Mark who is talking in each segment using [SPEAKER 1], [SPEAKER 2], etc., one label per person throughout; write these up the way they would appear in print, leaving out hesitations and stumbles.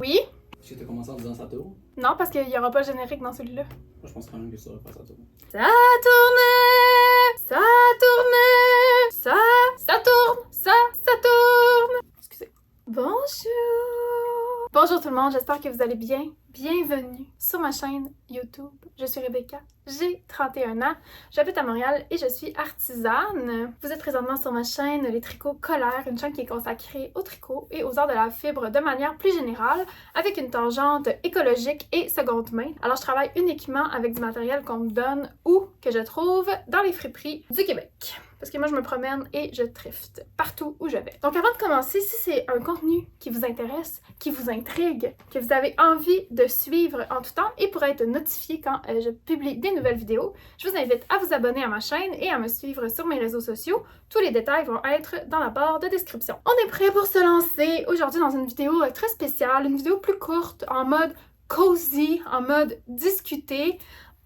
[SPEAKER 1] Oui?
[SPEAKER 2] Est-ce que t'as commencé en disant ça tourne?
[SPEAKER 1] Non, parce qu'il n'y aura pas de générique dans celui-là.
[SPEAKER 2] Moi, je pense quand même que ça va faire ça tourne.
[SPEAKER 1] Ça tourne, ça tourne, ça tourne, ça tourne. Excusez. Bonjour. Bonjour tout le monde, j'espère que vous allez bien. Bienvenue sur ma chaîne YouTube. Je suis Rebecca, j'ai 31 ans, j'habite à Montréal et je suis artisane. Vous êtes présentement sur ma chaîne Les Tricots Colère, une chaîne qui est consacrée au tricot et aux arts de la fibre de manière plus générale, avec une tangente écologique et seconde main. Alors je travaille uniquement avec du matériel qu'on me donne ou que je trouve dans les friperies du Québec. Parce que moi, je me promène et je thrift partout où je vais. Donc avant de commencer, si c'est un contenu qui vous intéresse, qui vous intrigue, que vous avez envie de suivre en tout temps et pour être notifié quand je publie des nouvelles vidéos, je vous invite à vous abonner à ma chaîne et à me suivre sur mes réseaux sociaux. Tous les détails vont être dans la barre de description. On est prêt pour se lancer aujourd'hui dans une vidéo très spéciale, une vidéo plus courte, en mode cozy, en mode discuter.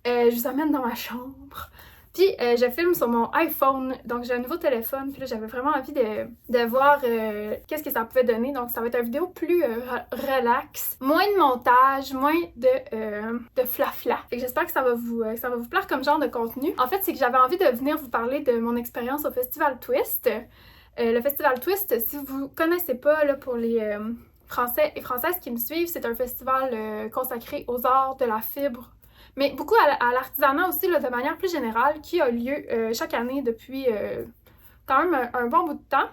[SPEAKER 1] Je vous amène dans ma chambre. Puis je filme sur mon iPhone, donc j'ai un nouveau téléphone, puis là j'avais vraiment envie de voir qu'est-ce que ça pouvait donner, donc ça va être une vidéo plus relax, moins de montage, moins de flafla. Fait que j'espère que ça va vous plaire comme genre de contenu. En fait, c'est que j'avais envie de venir vous parler de mon expérience au Festival Twist. Le Festival Twist, si vous connaissez pas, là, pour les Français et Françaises qui me suivent, c'est un festival consacré aux arts de la fibre, mais beaucoup à l'artisanat aussi, là, de manière plus générale, qui a lieu chaque année depuis quand même un bon bout de temps.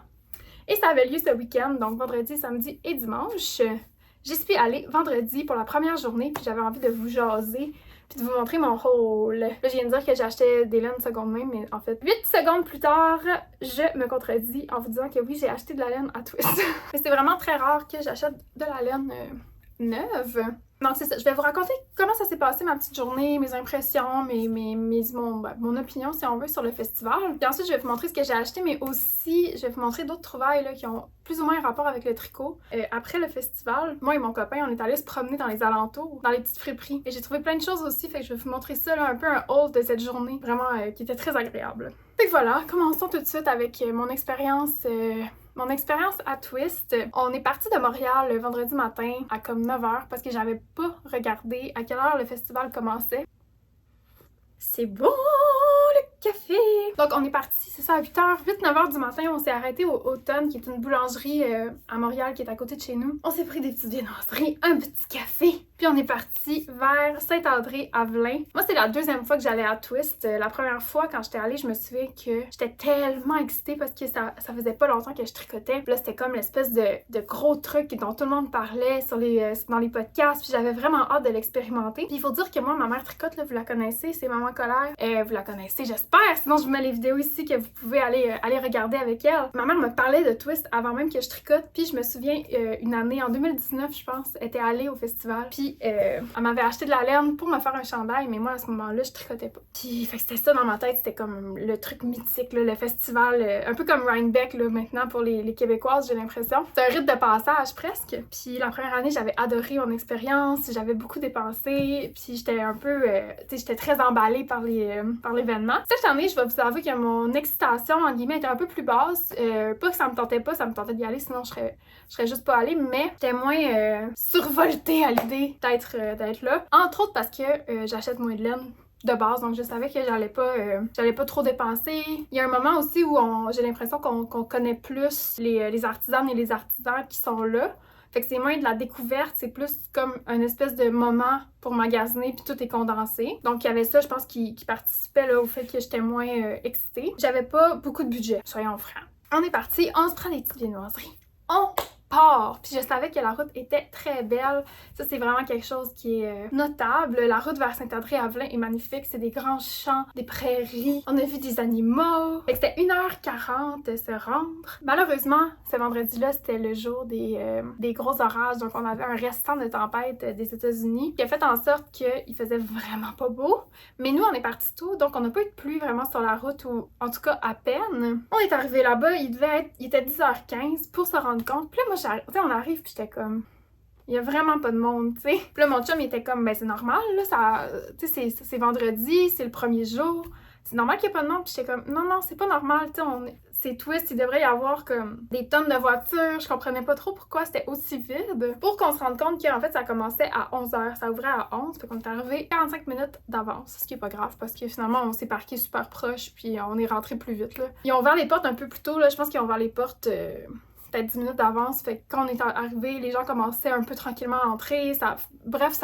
[SPEAKER 1] Et ça avait lieu ce week-end, donc vendredi, samedi et dimanche. J'y suis allée vendredi pour la première journée, puis j'avais envie de vous jaser, puis de vous montrer mon haul. Là, je viens de dire que j'achetais des laines seconde main, mais en fait, 8 secondes plus tard, je me contredis en vous disant que oui, j'ai acheté de la laine à Twist. Mais c'est vraiment très rare que j'achète de la laine neuve. Donc c'est ça, je vais vous raconter comment ça s'est passé ma petite journée, mes impressions, mon opinion si on veut sur le festival. Puis ensuite je vais vous montrer ce que j'ai acheté, mais aussi je vais vous montrer d'autres trouvailles là, qui ont plus ou moins un rapport avec le tricot. Après le festival, moi et mon copain, on est allés se promener dans les alentours, dans les petites friperies. Et j'ai trouvé plein de choses aussi, fait que je vais vous montrer ça là, un peu un haul de cette journée, vraiment qui était très agréable. Fait que voilà, commençons tout de suite avec mon expérience à Twist. On est parti de Montréal le vendredi matin à comme 9h parce que j'avais pas regardé à quelle heure le festival commençait. C'est bon le café! Donc on est parti, c'est ça, à 8h, 8-9h du matin, on s'est arrêté au Automne, qui est une boulangerie à Montréal qui est à côté de chez nous. On s'est pris des petites viennoiseries, un petit café, puis on est parti vers Saint-André-Avelin. Moi, c'est la deuxième fois que j'allais à Twist. La première fois, quand j'étais allée, je me souviens que j'étais tellement excitée parce que ça faisait pas longtemps que je tricotais. Puis là, c'était comme l'espèce de gros truc dont tout le monde parlait dans les podcasts, puis j'avais vraiment hâte de l'expérimenter. Puis il faut dire que moi, ma mère tricote, là, vous la connaissez, c'est Maman Colère. Vous la connaissez, j'espère, sinon je vous mets les vidéos ici que vous pouvez aller regarder avec elle. Ma mère me parlait de Twist avant même que je tricote, puis je me souviens, une année, en 2019, je pense, elle était allée au festival, puis elle m'avait acheté de la laine pour me faire un chandail, mais moi, à ce moment-là, je tricotais pas. Puis, fait que c'était ça dans ma tête, c'était comme le truc mythique, là, le festival, un peu comme Rhinebeck, là, maintenant, pour les Québécoises, j'ai l'impression. C'est un rite de passage, presque. Puis la première année, j'avais adoré mon expérience, j'avais beaucoup dépensé, puis j'étais un peu, tu sais, j'étais très emballée par l'événement. Cette année, je vais vous avouer que mon excitation, en guillemets, était un peu plus basse. Pas que ça me tentait pas, ça me tentait d'y aller, sinon je serais juste pas allée, mais j'étais moins survoltée à l'idée d'être là. Entre autres parce que j'achète moins de laine de base, donc je savais que j'allais pas trop dépenser. Il y a un moment aussi où j'ai l'impression qu'on connaît plus les artisanes et les artisans qui sont là. Fait que c'est moins de la découverte, c'est plus comme un espèce de moment pour magasiner, puis tout est condensé. Donc il y avait ça, je pense, qui participait là, au fait que j'étais moins excitée. J'avais pas beaucoup de budget, soyons francs. On est parti, on se prend des petites viennoiseries. On part! Puis je savais que la route était très belle. Ça, c'est vraiment quelque chose qui est notable. La route vers Saint-André-Avelin est magnifique. C'est des grands champs, des prairies. On a vu des animaux. Fait que c'était 1h40 se rendre. Malheureusement, ce vendredi-là, c'était le jour des gros orages. Donc, on avait un restant de tempête des États-Unis qui a fait en sorte qu'il faisait vraiment pas beau. Mais nous, on est partis tôt, donc on n'a pas eu de pluie vraiment sur la route, ou en tout cas à peine. On est arrivé là-bas, il était 10h15 pour se rendre compte. Puis là, moi, on arrive, puis j'étais comme... Il y a vraiment pas de monde, tu sais. Puis là, mon chum, il était comme, ben c'est normal, là, tu sais, c'est vendredi, c'est le premier jour. C'est normal qu'il y ait pas de monde. Puis j'étais comme, non, c'est pas normal, tu sais, c'est Twist, il devrait y avoir comme des tonnes de voitures. Je comprenais pas trop pourquoi c'était aussi vide. Pour qu'on se rende compte qu'en fait, ça commençait à 11h. Ça ouvrait à 11, fait qu'on est arrivé 45 minutes d'avance. Ce qui est pas grave parce que finalement, on s'est parqué super proche puis on est rentré plus vite, là. Ils ont ouvert les portes un peu plus tôt, là. Je pense qu'ils ont ouvert les portes peut-être 10 minutes d'avance. Fait que quand on est arrivé, les gens commençaient un peu tranquillement à entrer. Bref,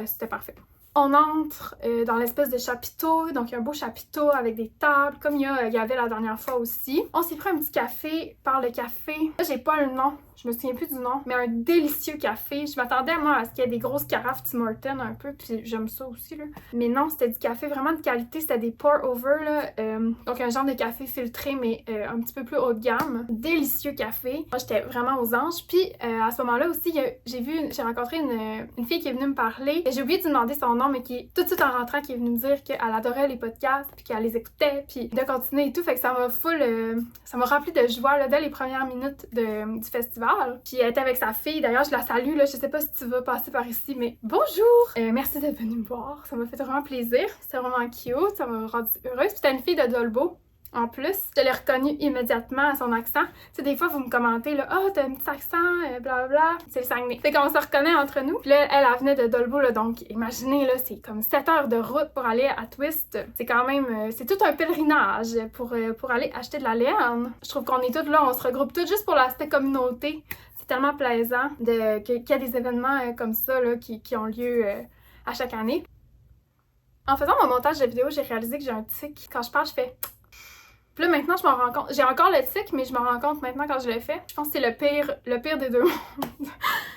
[SPEAKER 1] c'était parfait. On entre dans l'espèce de chapiteau, donc il y a un beau chapiteau avec des tables, comme il y avait la dernière fois aussi. On s'est pris un petit café par le café. Là, j'ai pas le nom, je me souviens plus du nom, mais un délicieux café. Je m'attendais, moi, à ce qu'il y ait des grosses carafes Tim Hortons un peu, puis j'aime ça aussi, là. Mais non, c'était du café vraiment de qualité, c'était des pour-over, là. Donc un genre de café filtré, mais un petit peu plus haut de gamme. Délicieux café. Moi, j'étais vraiment aux anges. Puis à ce moment-là aussi, j'ai rencontré une fille qui est venue me parler. Et j'ai oublié de lui demander son nom, mais qui, tout de suite en rentrant, qui est venue me dire qu'elle adorait les podcasts, puis qu'elle les écoutait, puis de continuer et tout. Fait que ça m'a rempli de joie, là, dès les premières minutes du festival. Puis elle était avec sa fille. D'ailleurs, je la salue, là. Je sais pas si tu vas passer par ici, mais bonjour! Merci d'être venue me voir. Ça m'a fait vraiment plaisir. C'était vraiment cute. Ça m'a rendue heureuse. Puis c'était une fille de Dolbeau. En plus, je l'ai reconnue immédiatement à son accent. Tu sais, des fois, vous me commentez, là, « Ah, t'as un petit accent, blablabla. » C'est le Saguenay. C'est qu'on se reconnaît entre nous. Puis là, elle venait de Dolbeau, là, donc imaginez, là, c'est comme 7 heures de route pour aller à Twist. C'est quand même, c'est tout un pèlerinage pour aller acheter de la laine. Je trouve qu'on est toutes là, on se regroupe toutes juste pour l'aspect communauté. C'est tellement plaisant qu'il y a des événements comme ça, là, qui ont lieu à chaque année. En faisant mon montage de vidéo, j'ai réalisé que j'ai un tic. Quand je parle, je fais... Puis là, maintenant, je m'en rends compte. J'ai encore le tic, mais je m'en rends compte maintenant quand je le fais. Je pense que c'est le pire des deux mondes.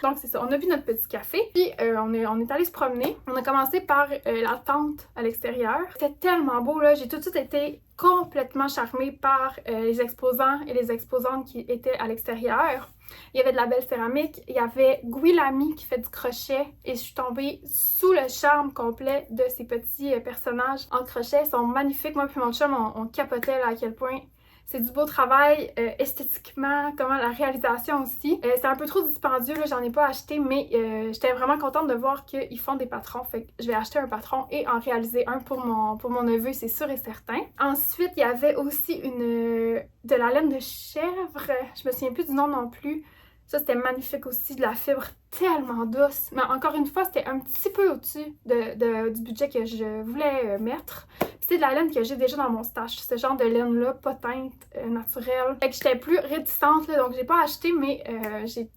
[SPEAKER 1] Donc, c'est ça. On a bu notre petit café, puis on est allé se promener. On a commencé par la tente à l'extérieur. C'était tellement beau, là. J'ai tout de suite été complètement charmée par les exposants et les exposantes qui étaient à l'extérieur. Il y avait de la belle céramique, il y avait Gouy Lamy qui fait du crochet et je suis tombée sous le charme complet de ces petits personnages en crochet. Ils sont magnifiques. Moi puis mon chum, on capotait là, à quel point c'est du beau travail esthétiquement, comment la réalisation aussi. C'est un peu trop dispendieux, là, j'en ai pas acheté, mais j'étais vraiment contente de voir qu'ils font des patrons. Fait que je vais acheter un patron et en réaliser un pour mon neveu, c'est sûr et certain. Ensuite, il y avait aussi de la laine de chèvre. Je me souviens plus du nom non plus. Ça, c'était magnifique aussi, de la fibre tellement douce. Mais encore une fois, c'était un petit peu au-dessus du budget que je voulais mettre. C'est de la laine que j'ai déjà dans mon stash, ce genre de laine-là, pas teinte, naturelle. Fait que j'étais plus réticente, là, donc j'ai pas acheté, mais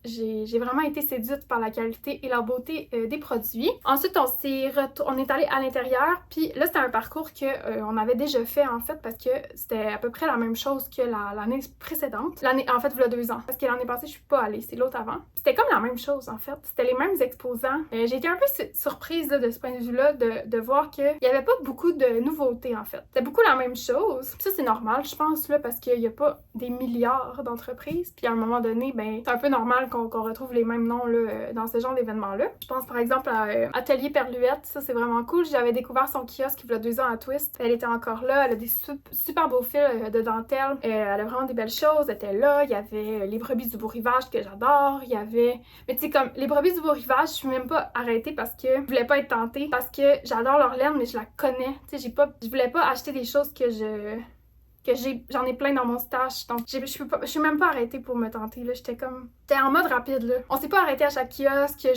[SPEAKER 1] j'ai vraiment été séduite par la qualité et la beauté des produits. Ensuite, on est allé à l'intérieur, puis là, c'était un parcours qu'on avait déjà fait, en fait, parce que c'était à peu près la même chose que l'année précédente. En fait, il y a 2 ans, parce que l'année passée, je suis pas allée, c'est l'autre avant. C'était comme la même chose, en fait. C'était les mêmes exposants. J'ai été un peu surprise là, de ce point de vue-là, de voir qu'il y avait pas beaucoup de nouveautés, en fait. C'était beaucoup la même chose. Puis ça, c'est normal, je pense, là, parce qu'il y a pas des milliards d'entreprises. Puis à un moment donné, ben, c'est un peu normal qu'on retrouve les mêmes noms là, dans ce genre d'événements-là. Je pense par exemple à Atelier Perluette. Ça, c'est vraiment cool. J'avais découvert son kiosque il y a 2 ans à Twist. Elle était encore là. Elle a des super beaux fils de dentelle. Elle a vraiment des belles choses. Elle était là. Il y avait les brebis du Beau Rivage que j'adore. Il y avait... Mais tu sais, comme les brebis du Beau Rivage, je suis même pas arrêtée parce que je voulais pas être tentée. Parce que j'adore leur laine, mais je la connais. Tu sais, je voulais pas acheter des choses j'en ai plein dans mon stash, donc je suis même pas arrêtée pour me tenter, là, j'étais en mode rapide, là. On s'est pas arrêté à chaque kiosque,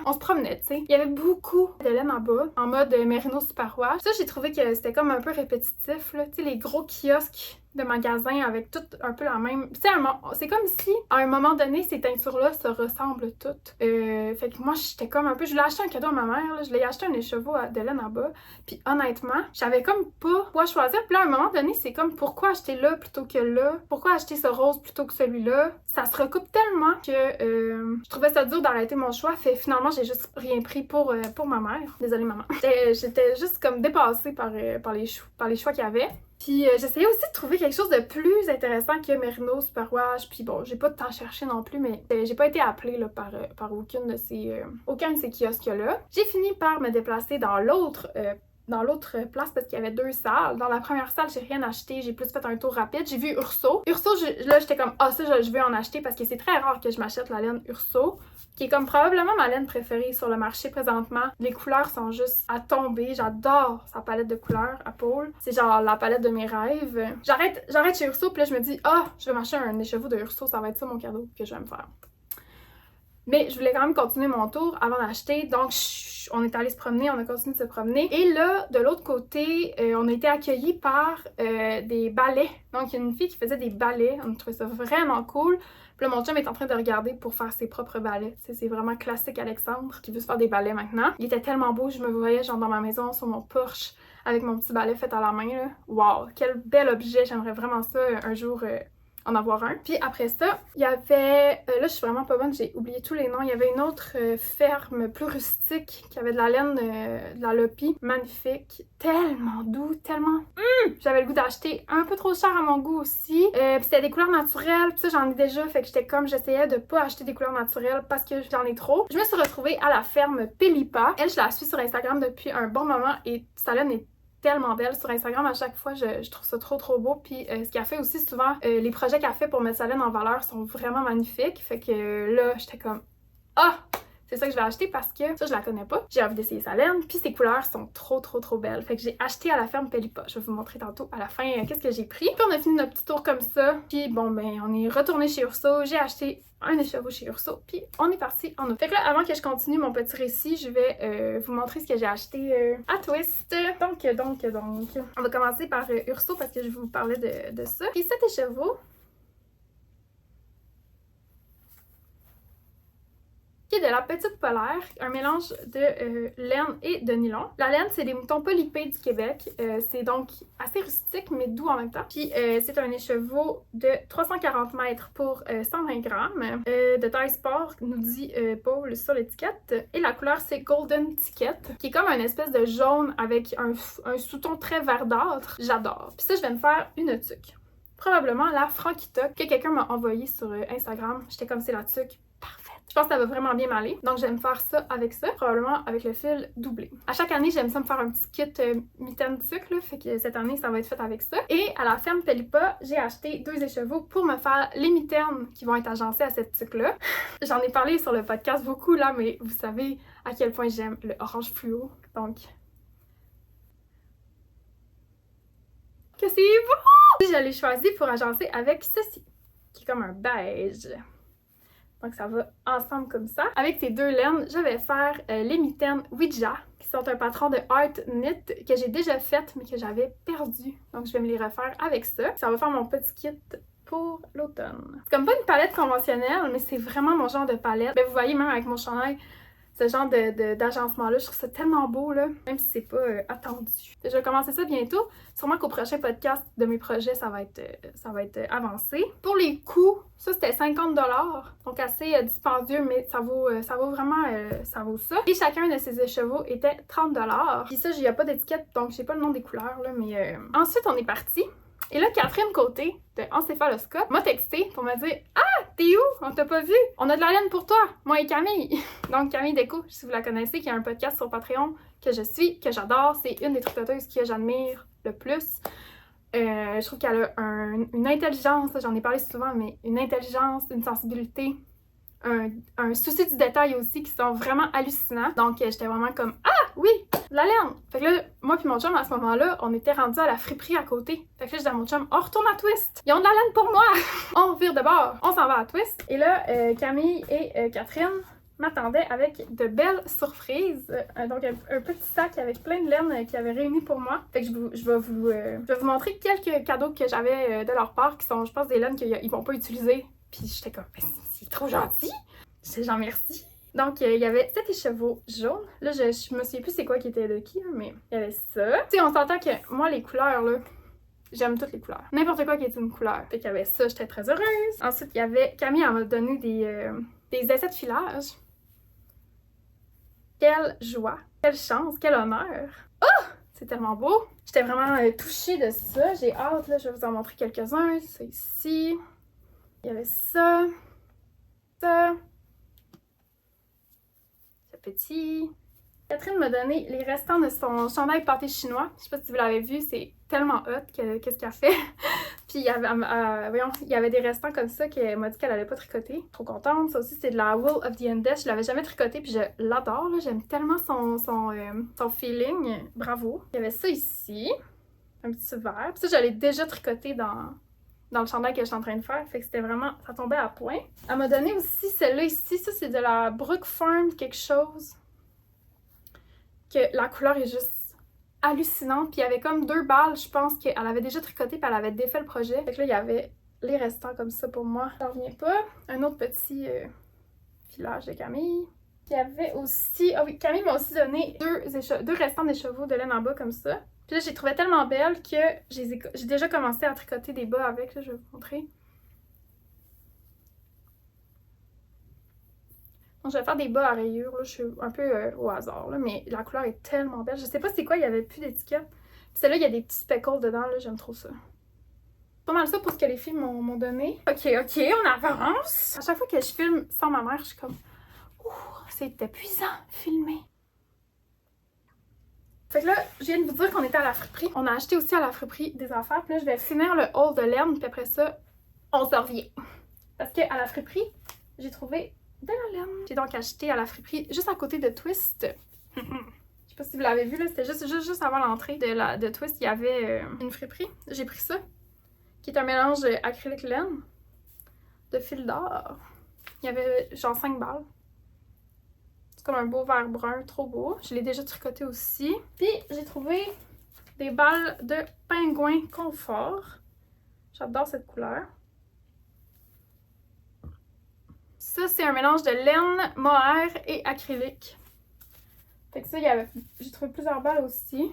[SPEAKER 1] on se promenait, tu sais. Il y avait beaucoup de laine en bas, en mode Merino Superwash. Ça, j'ai trouvé que c'était comme un peu répétitif, là, tu sais, les gros kiosques de magasins avec tout un peu la même... Tu sais, c'est comme si, à un moment donné, ces teintures-là se ressemblent toutes. Fait que moi, j'étais comme un peu... Je voulais acheter un cadeau à ma mère, là. Je l'ai acheté un écheveau de laine en bas. Puis honnêtement, j'avais comme pas quoi choisir. Puis là, à un moment donné, c'est comme pourquoi acheter là plutôt que là? Pourquoi acheter ce rose plutôt que celui-là? Ça se recoupe tellement que je trouvais ça dur d'arrêter mon choix. Fait finalement, j'ai juste rien pris pour ma mère. Désolée, maman. J'étais juste comme dépassée par les choix qu'il y avait. Puis j'essayais aussi de trouver quelque chose de plus intéressant que Merino Superwash. Puis bon, j'ai pas de temps à chercher non plus, mais j'ai pas été appelée là, par aucun de ces kiosques-là. J'ai fini par me déplacer dans l'autre dans l'autre place parce qu'il y avait 2 salles. Dans la première salle, j'ai rien acheté, j'ai plus fait un tour rapide. J'ai vu Urso. Urso, là, j'étais comme, ah, ça, je veux en acheter parce que c'est très rare que je m'achète la laine Urso, qui est comme probablement ma laine préférée sur le marché présentement. Les couleurs sont juste à tomber. J'adore sa palette de couleurs à Paul. C'est genre la palette de mes rêves. J'arrête chez Urso, puis là, je me dis, ah, je vais m'acheter un écheveau de Urso, ça va être ça mon cadeau que je vais me faire. Mais je voulais quand même continuer mon tour avant d'acheter, donc on est allé se promener, on a continué de se promener. Et là, de l'autre côté, on a été accueillis par des ballets. Donc, il y a une fille qui faisait des ballets, on a trouvé ça vraiment cool. Puis là, mon chum est en train de regarder pour faire ses propres ballets. C'est vraiment classique Alexandre qui veut se faire des ballets maintenant. Il était tellement beau, je me voyais genre dans ma maison, sur mon Porsche, avec mon petit ballet fait à la main, là. Wow, quel bel objet, j'aimerais vraiment ça un jour... en avoir un. Puis après ça, il y avait... là, je suis vraiment pas bonne, j'ai oublié tous les noms. Il y avait une autre ferme plus rustique qui avait de la laine, de la Lopi. Magnifique. Tellement doux, tellement... J'avais le goût d'acheter un peu trop cher à mon goût aussi. Puis c'était des couleurs naturelles. Puis ça, j'en ai déjà. Fait que j'étais comme... J'essayais de pas acheter des couleurs naturelles parce que j'en ai trop. Je me suis retrouvée à la ferme Pelipa. Elle, je la suis sur Instagram depuis un bon moment et sa laine est tellement belle sur Instagram. À chaque fois, je trouve ça trop beau. Puis ce qu'elle fait aussi souvent, les projets qu'elle fait pour mettre sa laine en valeur sont vraiment magnifiques. Fait que là, j'étais comme ah! C'est ça que je vais acheter parce que ça, je la connais pas. J'ai envie d'essayer sa laine. Puis ses couleurs sont trop belles. Fait que j'ai acheté à la ferme Pelipa. Je vais vous montrer tantôt à la fin qu'est-ce que j'ai pris. Puis on a fini notre petit tour comme ça. Puis bon, ben, on est retourné chez Urso. J'ai acheté un écheveau chez Urso. Puis on est parti en auto. Fait que là, avant que je continue mon petit récit, je vais vous montrer ce que j'ai acheté à Twist. Donc. On va commencer par Urso parce que je vous parlais de ça. Puis cet écheveau, qui est de la petite polaire, un mélange de laine et de nylon. La laine, c'est des moutons polypés du Québec. C'est donc assez rustique, mais doux en même temps. Puis c'est un écheveau de 340 mètres pour 120 grammes, de taille sport, nous dit Paul sur l'étiquette. Et la couleur, c'est Golden Ticket, qui est comme une espèce de jaune avec un sous-ton très verdâtre. J'adore. Puis ça, je vais me faire une tuque. Probablement la Frankita que quelqu'un m'a envoyée sur Instagram. J'étais comme, c'est la tuque. Je pense que ça va vraiment bien m'aller. Donc, j'aime faire ça avec ça, probablement avec le fil doublé. À chaque année, j'aime ça me faire un petit kit mitaine tuque, là. Fait que cette année, ça va être fait avec ça. Et à la ferme Pelipa, j'ai acheté 2 écheveaux pour me faire les mitaines qui vont être agencées à cette tuque-là. J'en ai parlé sur le podcast beaucoup, là, mais vous savez à quel point j'aime le orange fluo. Donc... que c'est beau! Je l'ai choisi pour agencer avec ceci, qui est comme un beige. Donc ça va ensemble comme ça. Avec ces 2 laines, je vais faire les mitaines Ouija, qui sont un patron de Art Knit que j'ai déjà fait mais que j'avais perdu. Donc je vais me les refaire avec ça. Ça va faire mon petit kit pour l'automne. C'est comme pas une palette conventionnelle, mais c'est vraiment mon genre de palette. Ben, vous voyez même avec mon chandail, ce genre d'agencement-là, je trouve ça tellement beau, là, même si c'est pas attendu. Je vais commencer ça bientôt. Sûrement qu'au prochain podcast de mes projets, ça va être avancé. Pour les coûts, ça c'était 50 $, donc assez dispendieux, mais ça vaut vraiment ça vaut ça. Et chacun de ces écheveaux était 30 $. Puis ça, il n'y a pas d'étiquette, donc je sais pas le nom des couleurs, là, mais... Ensuite, on est parti. Et là, Catherine Côté, de Encéphaloscope, m'a texté pour me dire « Ah, t'es où? On t'a pas vu? On a de la laine pour toi, moi et Camille. » Donc, Camille Déco, si vous la connaissez, qui a un podcast sur Patreon que je suis, que j'adore. C'est une des tricoteuses que j'admire le plus. Je trouve qu'elle a une intelligence, j'en ai parlé souvent, mais une intelligence, une sensibilité, un souci du détail aussi qui sont vraiment hallucinants. Donc, j'étais vraiment comme « Ah, oui, de la laine! » Fait que là, moi puis mon chum, à ce moment-là, on était rendus à la friperie à côté. Fait que là, je dis à mon chum « On retourne à Twist! Ils ont de la laine pour moi! » On vire de bord, on s'en va à Twist. Et là, Camille et Catherine m'attendaient avec de belles surprises. Donc, un petit sac avec plein de laine qu'ils avaient réuni pour moi. Fait que je vais vous montrer quelques cadeaux que j'avais de leur part, qui sont, je pense, des laines qu'ils vont pas utiliser. Puis j'étais comme « C'est trop gentil! » J'étais genre « Merci! » Donc, il y avait cet écheveau jaune. Là, je me souviens plus c'est quoi qui était de qui, mais il y avait ça. Tu sais, on s'entend que moi, les couleurs, là, j'aime toutes les couleurs. N'importe quoi qui est une couleur. Fait qu'il y avait ça, j'étais très heureuse. Ensuite, il y avait... Camille, elle m'a donné des essais de filage. Quelle joie, quelle chance, quel honneur. Oh! C'est tellement beau. J'étais vraiment touchée de ça. J'ai hâte, là, je vais vous en montrer quelques-uns. C'est ici. Il y avait ça. Ça. Petit. Catherine m'a donné les restants de son chandail pâté chinois. Je sais pas si vous l'avez vu, c'est tellement hot qu'est-ce qu'elle a fait. Puis il y avait des restants comme ça qu'elle m'a dit qu'elle allait pas tricoter. Trop contente. Ça aussi, c'est de la Wool of the Andes. Je l'avais jamais tricoté, puis je l'adore. J'aime tellement son feeling. Bravo. Il y avait ça ici. Un petit verre. Puis ça, je l'ai déjà tricoté dans le chandail que je suis en train de faire. Fait que c'était vraiment... Ça tombait à point. Elle m'a donné aussi celle-là ici. Ça, c'est de la Brook Farm quelque chose. Que la couleur est juste hallucinante. Puis il y avait comme 2 balles, je pense, qu'elle avait déjà tricoté, puis elle avait défait le projet. Fait que là, il y avait les restants comme ça pour moi. Ça revient pas. Un autre petit filage de Camille. Puis il y avait aussi... Ah oui, Camille m'a aussi donné 2 restants d'écheveau de laine en bas comme ça. Puis là, j'ai trouvé tellement belle que j'ai déjà commencé à tricoter des bas avec. Là, je vais vous montrer. Donc, je vais faire des bas à rayures. Là. Je suis un peu au hasard, là, mais la couleur est tellement belle. Je sais pas c'est quoi, il y avait plus d'étiquette. Puis celle-là, il y a des petits speckles dedans. Là, j'aime trop ça. Pas mal ça pour ce que les filles m'ont donné. Ok, on avance. À chaque fois que je filme sans ma mère, je suis comme... Ouh, c'est épuisant, filmer. Fait que là, je viens de vous dire qu'on était à la friperie. On a acheté aussi à la friperie des affaires. Puis là, je vais finir le haul de laine. Puis après ça, on se revient. Parce qu'à la friperie, j'ai trouvé de la laine. J'ai donc acheté à la friperie juste à côté de Twist. Je sais pas si vous l'avez vu, là. C'était juste avant l'entrée de Twist. Il y avait une friperie. J'ai pris ça. Qui est un mélange acrylique laine de fil d'or. Il y avait genre 5 balles. Comme un beau vert brun, trop beau. Je l'ai déjà tricoté aussi. Puis j'ai trouvé des balles de pingouin confort. J'adore cette couleur. Ça, c'est un mélange de laine, mohair et acrylique. Fait que ça, j'ai trouvé plusieurs balles aussi.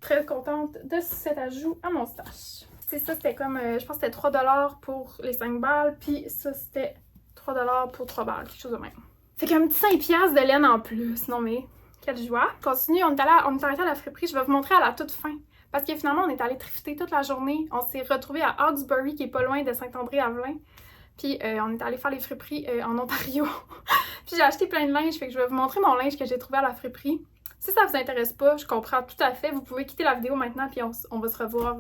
[SPEAKER 1] Très contente de cet ajout à mon stash. C'est ça, c'était comme, je pense que c'était 3$ pour les 5 balles. Puis ça, c'était 3$ pour 3 balles, quelque chose de même. Fait qu'un petit 5$ de laine en plus. Non mais, quelle joie. Continue, on est arrêté à la friperie. Je vais vous montrer à la toute fin. Parce que finalement, on est allé trifter toute la journée. On s'est retrouvés à Hawkesbury, qui est pas loin de Saint-André-Avelin. Puis on est allé faire les friperies en Ontario. Puis j'ai acheté plein de linge. Fait que je vais vous montrer mon linge que j'ai trouvé à la friperie. Si ça vous intéresse pas, je comprends tout à fait. Vous pouvez quitter la vidéo maintenant, puis on va se revoir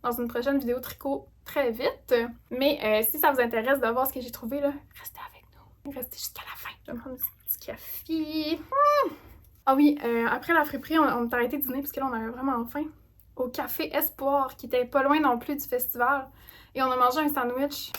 [SPEAKER 1] dans une prochaine vidéo tricot très vite. Mais si ça vous intéresse de voir ce que j'ai trouvé, là, restez avec nous. Restez jusqu'à la fin. Je vais me prendre un petit café. Ah oui, après la friperie, on est arrêté de dîner parce que là, on avait vraiment faim. Au Café Espoir, qui était pas loin non plus du festival. Et on a mangé un sandwich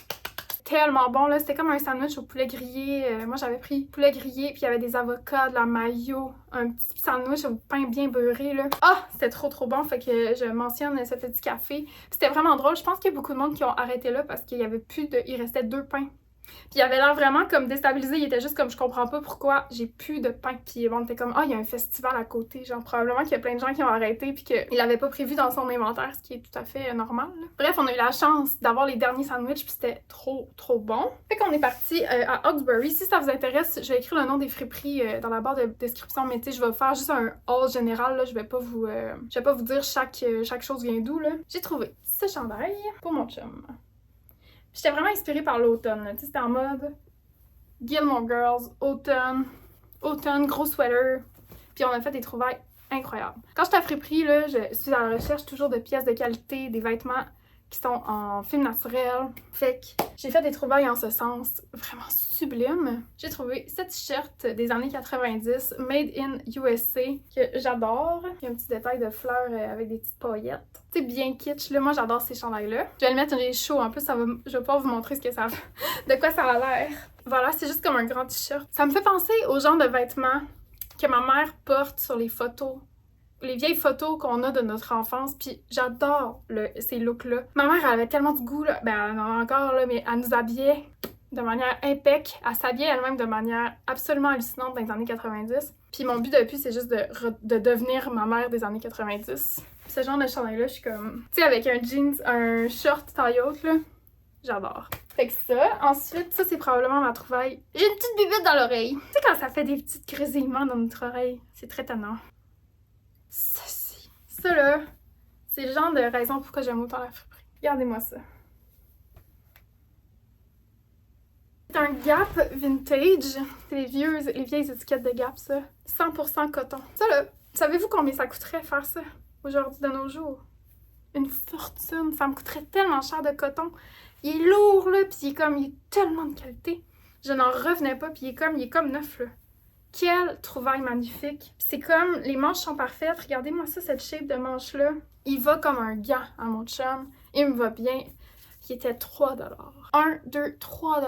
[SPEAKER 1] tellement bon, là. C'était comme un sandwich au poulet grillé. Moi, j'avais pris poulet grillé, puis il y avait des avocats, de la mayo, un petit sandwich au pain bien beurré, là. Ah! C'était trop bon, fait que je mentionne ce petit café. C'était vraiment drôle. Je pense qu'il y a beaucoup de monde qui ont arrêté là parce qu'il y avait plus de... Il restait 2 pains. Puis il avait l'air vraiment comme déstabilisé, il était juste comme je comprends pas pourquoi j'ai plus de pain. Puis bon, on était comme il y a un festival à côté, genre probablement qu'il y a plein de gens qui ont arrêté puis qu'il l'avait pas prévu dans son inventaire, ce qui est tout à fait normal. Là. Bref, on a eu la chance d'avoir les derniers sandwichs puis c'était trop bon. Fait qu'on est parti à Hawkesbury. Si ça vous intéresse, je vais écrire le nom des friperies dans la barre de description, mais tu sais, je vais faire juste un haul général là, je vais pas vous dire chaque chose vient d'où là. J'ai trouvé ce chandail pour mon chum. J'étais vraiment inspirée par l'automne. Tu sais, c'était en mode Gilmore Girls, automne, gros sweater. Puis on a fait des trouvailles incroyables. Quand j'étais à friperie, là, je suis à la recherche toujours de pièces de qualité, des vêtements qui sont en film naturel. Fait que j'ai fait des trouvailles en ce sens vraiment sublime. J'ai trouvé ce t-shirt des années 90, Made in USA, que j'adore. Il y a un petit détail de fleurs avec des petites paillettes. C'est bien kitsch, là. Moi, j'adore ces chandails-là. Je vais le mettre, il est chaud. En plus, je vais pouvoir vous montrer de quoi ça a l'air. Voilà, c'est juste comme un grand t-shirt. Ça me fait penser au genre de vêtements que ma mère porte sur les photos. Les vieilles photos qu'on a de notre enfance, puis j'adore ces looks-là. Ma mère, elle avait tellement de goût, là. Ben, elle en a encore, là, mais elle nous habillait de manière impeccable. Elle s'habillait elle-même de manière absolument hallucinante dans les années 90. Puis mon but depuis, c'est juste de devenir ma mère des années 90. Puis ce genre de chandail-là, je suis comme... Tu sais, avec un jeans, un short taille haute, là, j'adore. Fait que ça. Ensuite, ça, c'est probablement ma trouvaille. J'ai une petite bibite dans l'oreille. Tu sais, quand ça fait des petits grésillements dans notre oreille, c'est très tannant. Ça là, c'est le genre de raison pourquoi j'aime autant la friperie. Regardez-moi ça. C'est un Gap vintage. C'est les vieilles étiquettes de Gap, ça. 100% coton. Ça, là, savez-vous combien ça coûterait faire ça aujourd'hui de nos jours? Une fortune. Ça me coûterait tellement cher de coton. Il est lourd, là, puis il est tellement de qualité. Je n'en revenais pas, puis il est comme neuf, là. Quelle trouvaille magnifique. Puis c'est comme, les manches sont parfaites. Regardez-moi ça, cette shape de manche-là. Il va comme un gant à mon chum. Il me va bien. Il était 3 $. 1, 2, 3 $.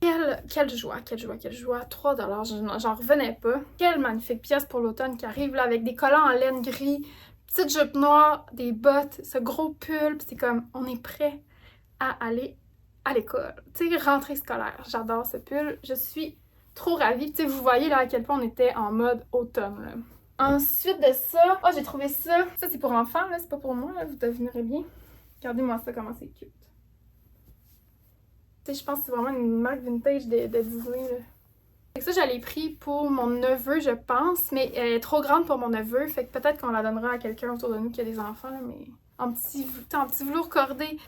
[SPEAKER 1] Quelle joie. 3 $. J'en revenais pas. Quelle magnifique pièce pour l'automne qui arrive, là, avec des collants en laine gris, petite jupe noire, des bottes, ce gros pull. Puis c'est comme, on est prêt à aller à l'école. Tu sais, rentrée scolaire. J'adore ce pull. Je suis trop ravie. Tu sais, vous voyez là à quel point on était en mode automne, là. Ensuite de ça, oh, j'ai trouvé ça. Ça, c'est pour enfants, là, c'est pas pour moi, là, vous devinerez bien. Regardez-moi ça, comment c'est cute. Tu sais, je pense que c'est vraiment une marque vintage de Disney, là. Fait que ça, je l'ai pris pour mon neveu, je pense, mais elle est trop grande pour mon neveu, fait que peut-être qu'on la donnera à quelqu'un autour de nous qui a des enfants, là, mais en petit velours cordé.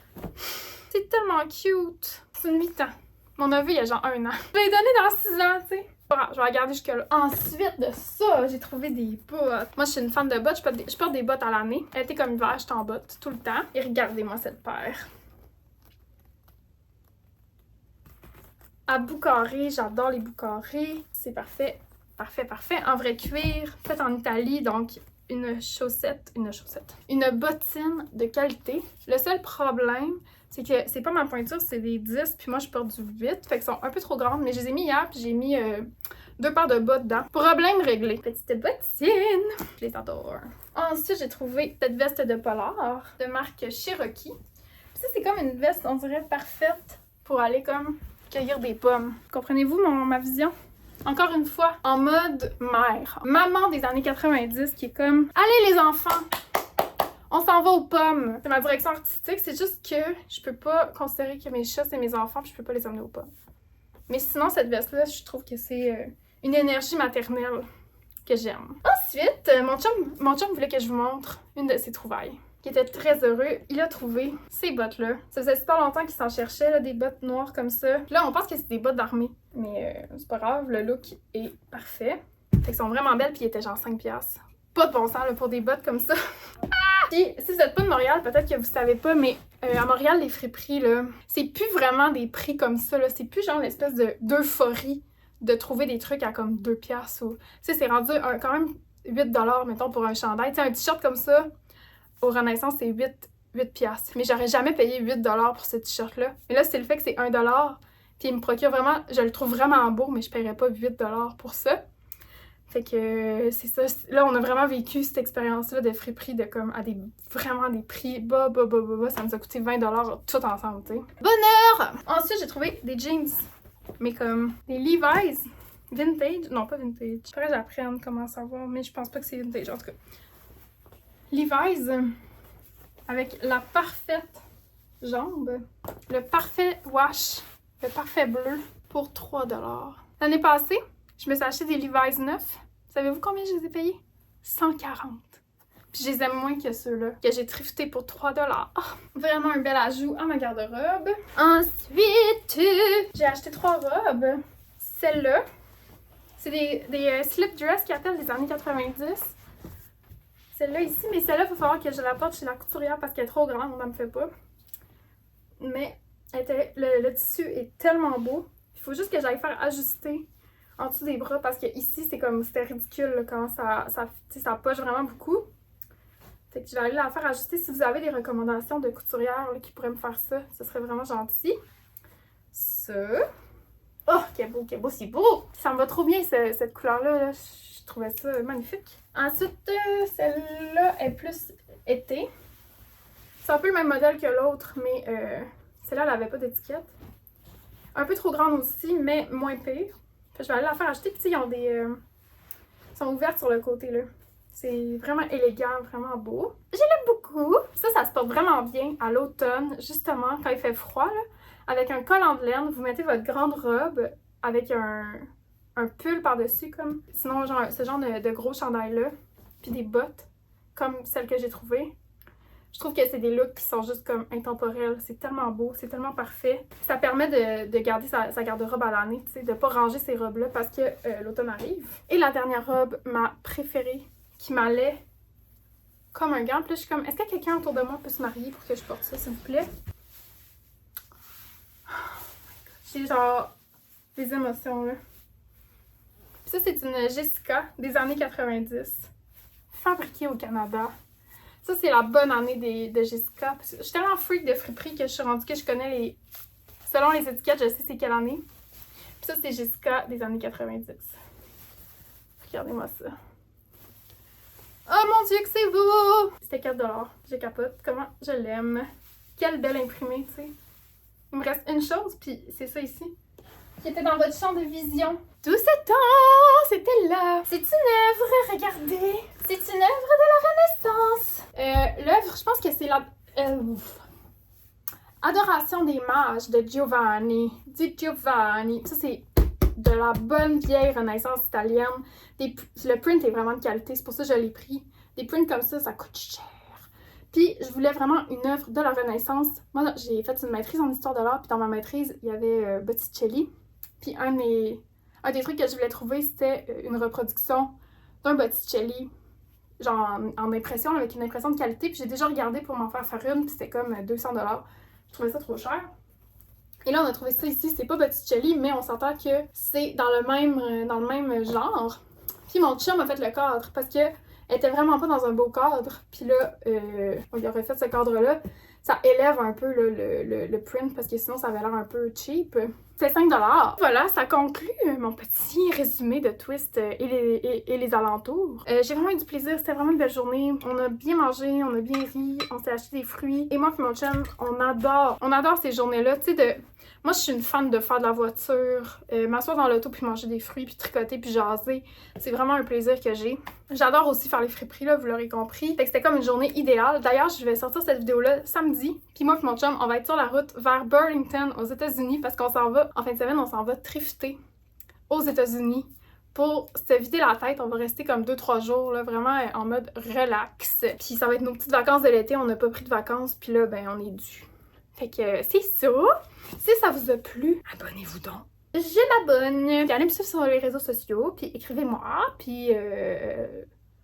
[SPEAKER 1] C'est tellement cute. C'est une 8 ans. Mon neveu, il a genre 1 an. Je l'ai donné dans 6 ans, tu sais. Je vais la garder jusque-là. Ensuite de ça, j'ai trouvé des bottes. Moi, je suis une fan de bottes. Je porte des bottes à l'année. Été comme hiver, je suis en bottes tout le temps. Et regardez-moi cette paire. À bout carré, j'adore les bouts carrés. C'est parfait. Parfait. En vrai cuir, fait en Italie, donc une bottine de qualité. Le seul problème, c'est que c'est pas ma pointure, c'est des 10, puis moi je porte du 8, fait qu'ils sont un peu trop grandes, mais je les ai mis hier, puis j'ai mis 2 paires de bottes dedans. Problème réglé. Petite bottine! Je les adore. Ensuite, j'ai trouvé cette veste de polar de marque Cherokee. Puis ça, c'est comme une veste, on dirait, parfaite pour aller comme cueillir des pommes. Comprenez-vous ma vision? Encore une fois, en mode mère. Maman des années 90 qui est comme « Allez les enfants! On s'en va aux pommes! » C'est ma direction artistique, c'est juste que je peux pas considérer que mes chats c'est mes enfants puis je peux pas les emmener aux pommes. Mais sinon, cette veste-là, je trouve que c'est une énergie maternelle que j'aime. Ensuite, mon chum voulait que je vous montre une de ses trouvailles. Qui était très heureux, il a trouvé ces bottes-là. Ça faisait super longtemps qu'il s'en cherchait, là, des bottes noires comme ça. Là, on pense que c'est des bottes d'armée, mais c'est pas grave, le look est parfait. Fait qu'elles sont vraiment belles, puis ils étaient genre 5$. Pas de bon sens, là, pour des bottes comme ça. Puis, si vous êtes pas de Montréal, peut-être que vous savez pas, mais à Montréal, les friperies, là, c'est plus vraiment des prix comme ça, là. C'est plus genre l'espèce d'euphorie de trouver des trucs à comme 2$ ou... Tu sais, c'est rendu quand même 8$, mettons, pour un chandail. Tu sais, un t-shirt comme ça, au Renaissance, c'est 8$. Mais j'aurais jamais payé 8$ pour ce t-shirt-là. Mais là, c'est le fait que c'est 1$. Puis il me procure vraiment... Je le trouve vraiment beau, mais je paierais pas 8$ pour ça. Fait que c'est ça. Là, on a vraiment vécu cette expérience-là de friperie de comme à vraiment des prix bas. Ça nous a coûté 20$ tout ensemble, tu sais. Bonheur! Ensuite, j'ai trouvé des jeans. Mais comme des Levi's vintage. Non, pas vintage. Faudrait que j'apprenne comment savoir, mais je pense pas que c'est vintage en tout cas. Levi's avec la parfaite jambe, le parfait wash, le parfait bleu pour 3$. L'année passée, je me suis acheté des Levi's neufs. Savez-vous combien je les ai payés? 140. Puis je les aime moins que ceux-là, que j'ai thrifté pour 3$. Oh, vraiment un bel ajout à ma garde-robe. Ensuite, j'ai acheté 3 robes. Celle-là, c'est des slip dress qui appellent des années 90. Celle-là ici, mais celle-là, il va falloir que je la porte chez la couturière parce qu'elle est trop grande, on ne me fait pas. Mais le tissu est tellement beau. Il faut juste que j'aille faire ajuster en dessous des bras parce que ici, c'était ridicule là, quand ça poche vraiment beaucoup. Fait que je vais aller la faire ajuster. Si vous avez des recommandations de couturières là, qui pourraient me faire ça, ce serait vraiment gentil. Ça. Oh, quel beau, c'est beau! Ça me va trop bien, cette couleur-là. Là. Je trouvais ça magnifique. Ensuite, celle-là est plus été. C'est un peu le même modèle que l'autre, mais celle-là, elle n'avait pas d'étiquette. Un peu trop grande aussi, mais moins pire. Fait que je vais aller la faire acheter. Puis, ils ont des... sont ouvertes sur le côté, là. C'est vraiment élégant, vraiment beau. Je l'aime beaucoup. Ça se porte vraiment bien à l'automne, justement, quand il fait froid, là. Avec un collant de laine, vous mettez votre grande robe avec un pull par-dessus, comme. Sinon, genre, ce genre de gros chandail-là. Puis des bottes, comme celles que j'ai trouvées. Je trouve que c'est des looks qui sont juste comme intemporels. C'est tellement beau, c'est tellement parfait. Ça permet de garder sa garde-robe à l'année, tu sais, de pas ranger ces robes-là parce que l'automne arrive. Et la dernière robe, ma préférée, qui m'allait comme un gant. Puis là, je suis comme, est-ce que quelqu'un autour de moi peut se marier pour que je porte ça, s'il vous plaît? J'ai genre des émotions, là. Puis ça, c'est une Jessica des années 90, fabriquée au Canada. Ça, c'est la bonne année de Jessica. Je suis tellement freak de friperie que je suis rendue que je connais les... Selon les étiquettes, je sais c'est quelle année. Puis ça, c'est Jessica des années 90. Regardez-moi ça. Oh mon Dieu, que c'est beau! C'était 4$. Je capote. Comment je l'aime. Quelle belle imprimée, tu sais. Il me reste une chose, puis c'est ça ici. Qui était dans votre champ de vision. Tout ce temps, c'était là. C'est une œuvre, regardez. C'est une œuvre de la Renaissance. L'œuvre, je pense que c'est la... Adoration des mages de Giovanni. Di Giovanni. Ça, c'est de la bonne vieille Renaissance italienne. Le print est vraiment de qualité, c'est pour ça que je l'ai pris. Des prints comme ça coûte cher. Puis, je voulais vraiment une œuvre de la Renaissance. Moi, j'ai fait une maîtrise en histoire de l'art, puis dans ma maîtrise, il y avait Botticelli. Puis, un des trucs que je voulais trouver, c'était une reproduction d'un Botticelli, genre en impression, avec une impression de qualité. Puis, j'ai déjà regardé pour m'en faire une, puis c'était comme 200$. Je trouvais ça trop cher. Et là, on a trouvé ça ici. C'est pas Botticelli, mais on s'entend que c'est dans le même genre. Puis, mon chum a fait le cadre parce que elle était vraiment pas dans un beau cadre. Puis là, on lui aurait fait ce cadre-là. Ça élève un peu le print parce que sinon, ça avait l'air un peu cheap. C'est 5$. Voilà, ça conclut mon petit résumé de Twist et les alentours. J'ai vraiment eu du plaisir. C'était vraiment une belle journée. On a bien mangé, on a bien ri, on s'est acheté des fruits. Et moi et mon chum, on adore ces journées-là. Tu sais, moi, je suis une fan de faire de la voiture, m'asseoir dans l'auto puis manger des fruits puis tricoter puis jaser. C'est vraiment un plaisir que j'ai. J'adore aussi faire les friperies, là, vous l'aurez compris. Fait que c'était comme une journée idéale. D'ailleurs, je vais sortir cette vidéo-là samedi. Puis moi et mon chum, on va être sur la route vers Burlington, aux États-Unis, parce qu'on s'en va, en fin de semaine, on s'en va thrifter aux États-Unis. Pour se vider la tête, on va rester comme 2-3 jours, là, vraiment en mode relax. Puis ça va être nos petites vacances de l'été, on n'a pas pris de vacances, puis là, ben, on est dû. Fait que c'est ça. Si ça vous a plu, abonnez-vous donc. Je m'abonne. Puis allez me suivre sur les réseaux sociaux, puis écrivez-moi, puis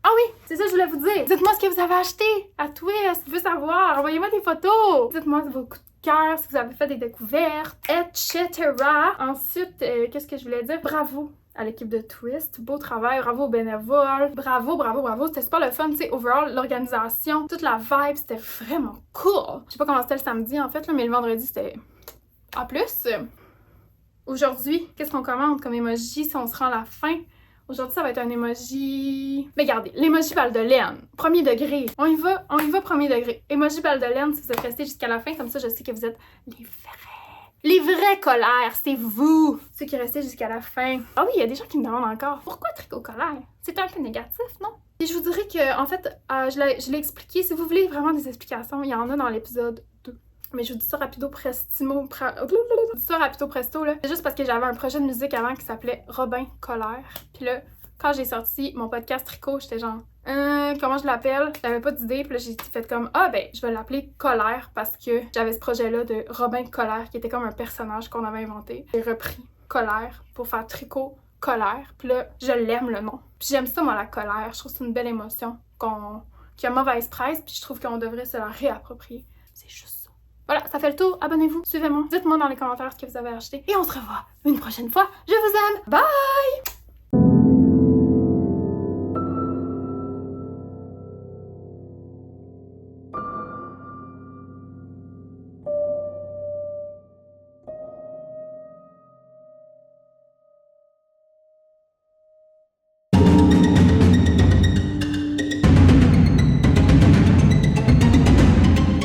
[SPEAKER 1] Ah oui, c'est ça que je voulais vous dire. Dites-moi ce que vous avez acheté à Twist, je veux savoir. Envoyez-moi des photos. Dites-moi vos coups de cœur, si vous avez fait des découvertes, etc. Ensuite, qu'est-ce que je voulais dire? Bravo à l'équipe de Twist. Beau travail, bravo aux bénévoles. Bravo. C'était super le fun, tu sais, overall, l'organisation, toute la vibe, c'était vraiment cool. Je sais pas comment c'était le samedi, en fait, là, mais le vendredi, c'était... En plus, aujourd'hui, qu'est-ce qu'on commande comme emoji si on se rend à la fin? Aujourd'hui, ça va être un emoji... Mais regardez, l'emoji balle de laine, premier degré. On y va premier degré. Emoji balle de laine, si vous êtes resté jusqu'à la fin, comme ça, je sais que vous êtes les vrais colères, c'est vous! Ceux qui restaient jusqu'à la fin. Ah oui, il y a des gens qui me demandent encore, pourquoi tricot colère? C'est un peu négatif, non? Et je vous dirais que, en fait, je l'ai expliqué. Si vous voulez vraiment des explications, il y en a dans l'épisode 2. Mais je vous dis ça rapido prestimo. Je dis ça rapido presto, là. C'est juste parce que j'avais un projet de musique avant qui s'appelait Robin Colère. Puis là, quand j'ai sorti mon podcast tricot, j'étais genre, comment je l'appelle? J'avais pas d'idée. Puis là, j'ai fait comme, ah ben, je vais l'appeler Colère parce que j'avais ce projet-là de Robin Colère qui était comme un personnage qu'on avait inventé. J'ai repris Colère pour faire tricot Colère. Puis là, je l'aime le nom. Puis j'aime ça, moi, la colère. Je trouve que c'est une belle émotion qui a mauvaise presse. Puis je trouve qu'on devrait se la réapproprier. C'est juste ça. Voilà, ça fait le tour. Abonnez-vous, suivez-moi. Dites-moi dans les commentaires ce que vous avez acheté. Et on se revoit une prochaine fois. Je vous aime. Bye!